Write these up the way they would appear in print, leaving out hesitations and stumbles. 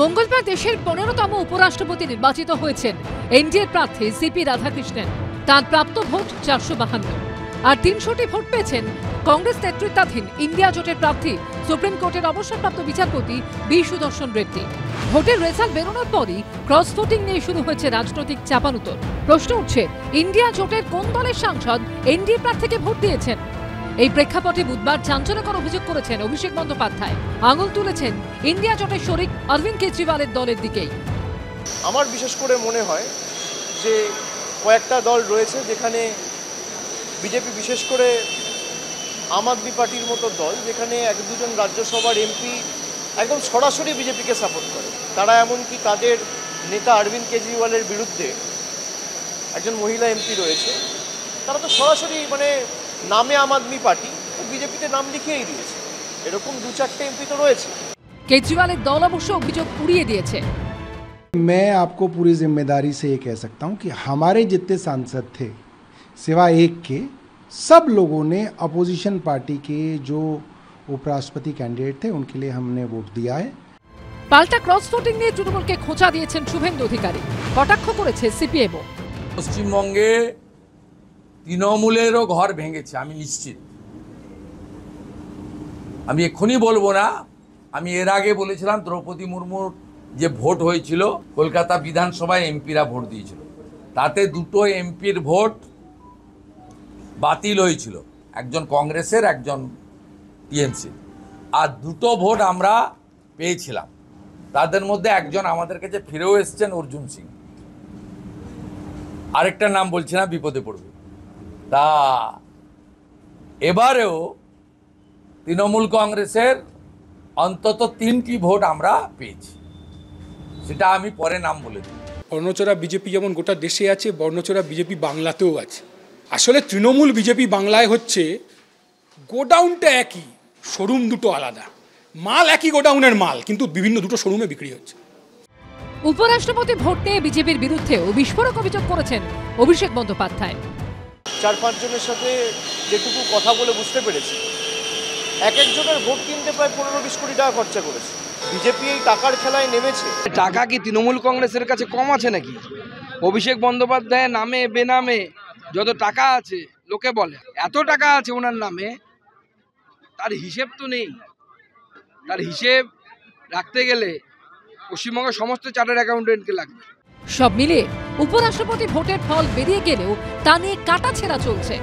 মঙ্গলবার দেশের 15তম উপরাষ্ট্রপতি নির্বাচিত হয়েছেন এনডিএর প্রার্থী সিপি রাধাকৃষ্ণন। তাঁর প্রাপ্ত ভোট 452, আর 300টি ভোট পেয়েছেন কংগ্রেস নেতৃত্বাধীন ইন্ডিয়া জোটের প্রার্থী সুপ্রিম কোর্টের অবসরপ্রাপ্ত বিচারপতি বি সুদর্শন রেড্ডি। ভোটের রেজাল্ট বেরোনোর পরই ক্রস ভোটিং নিয়ে শুরু হয়েছে রাজনৈতিক চাপানুতর। প্রশ্ন উঠছে, ইন্ডিয়া জোটের কোন দলের সাংসদ এনডিএ প্রার্থীকে ভোট দিয়েছেন? এই প্রেক্ষাপটে বুধবার চাঞ্চল্যকর অভিযোগ করেছেন অভিষেক বন্দ্যোপাধ্যায়। আঙুল তুলেছেন ইন্ডিয়া জোটের শরিক অরবিন্দ কেজরিওয়ালের দলের দিকেই। আমার বিশেষ করে মনে হয় যে কয়েকটা দল রয়েছে যেখানে বিজেপি, বিশেষ করে আম আদমি পার্টির মতো দল, যেখানে এক দুজন রাজ্যসভার এমপি একদম সরাসরি বিজেপিকে সাপোর্ট করে। তারা এমনকি তাদের নেতা অরবিন্দ কেজরিওয়ালের বিরুদ্ধে একজন মহিলা এমপি রয়েছে, তারা তো সরাসরি নামে আম আদমি পার্টি, বিজেপিতে নাম লিখিয়েই দিয়েছে। এরকম 2-4টে এমপি তো রয়েছে। কেজরিওয়ালের দল অবশ্য অভিযোগ উড়িয়ে দিয়েছে। मैं आपको पूरी जिम्मेदारी से ये कह सकता हूं कि हमारे जितने सांसद थे सिवा एक के, सब लोगों ने अपोजिशन पार्टी के जो उपराष्ट्रपति कैंडिडेट थे उनके लिए हमने वोट दिया है। পাল্টা ক্রস ভোটিং নিয়ে তৃণমূলকে খোঁচা দিয়েছেন শুভেন্দু অধিকারী, কটাক্ষ করেছে সিপিএমও। পশ্চিমবঙ্গে তৃণমূলেরও ঘর ভেঙেছে, আমি নিশ্চিত। আমি এক্ষুনি বলবো না, আমি এর আগে বলেছিলাম দ্রৌপদী মুর্মুর যে ভোট হয়েছিল কলকাতা বিধানসভায় এমপিরা ভোট দিয়েছিল, তাতে 2টো এমপির ভোট বাতিল হয়েছিল, একজন কংগ্রেসের একজন টিএমসি, আর 2টো ভোট আমরা পেয়েছিলাম। তাদের মধ্যে একজন আমাদের কাছে ফিরেও এসছেন, অর্জুন সিং। আরেকটা নাম বলছি না, বিপদে পড়বে। তা এবারেও তৃণমূল কংগ্রেসের অন্তত 3টি ভোট আমরা পেয়েছি, সেটা আমি পরে নাম বলে দিই। বর্ণচোরা বিজেপি যেমন গোটা দেশে আছে, বর্ণচোরা বিজেপি বাংলাতেও আছে। আসলে তৃণমূল বিজেপি বাংলায় হচ্ছে গোডাউনটা একই, শোরুম দুটো আলাদা, মাল একই গোডাউনের মাল, কিন্তু বিভিন্ন দুটো শোরুমে বিক্রি হচ্ছে। উপরাষ্ট্রপতি ভোট নিয়ে বিজেপির বিরুদ্ধেও বিস্ফোরক অভিযোগ করেছেন অভিষেক বন্দ্যোপাধ্যায়। 4-5 জনের সাথে যেটুকু কথা বলে বুঝতে পেরেছি, এক একজনের ভোট কিনতে প্রায় 15-20 কোটি টাকা খরচা করেছে। বিজেপি এই টাকার খেলায় নেমেছে। টাকা কি তৃণমূল কংগ্রেসের কাছে কম আছে নাকি? অভিষেক বন্দ্যোপাধ্যায়ের নামে বেনামে যত টাকা আছে, লোকে বলে এত টাকা আছে ওনার নামে, তার হিসেব তো নেই। তার হিসেব রাখতে গেলে পশ্চিমবঙ্গের সমস্ত চার্টার্ড অ্যাকাউন্টেন্টকে লাগবে। সব মিলিয়ে উপরাষ্ট্রপতি ভোটের ফল বেরিয়ে গেলেও তা নিয়ে কাটাছেঁড়া চলছে।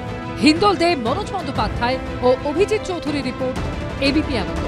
হিন্দোল দেব, মনোজ বন্দ্যোপাধ্যায় ও অভিজিৎ চৌধুরী রিপোর্ট, এবিপি আনন্দ।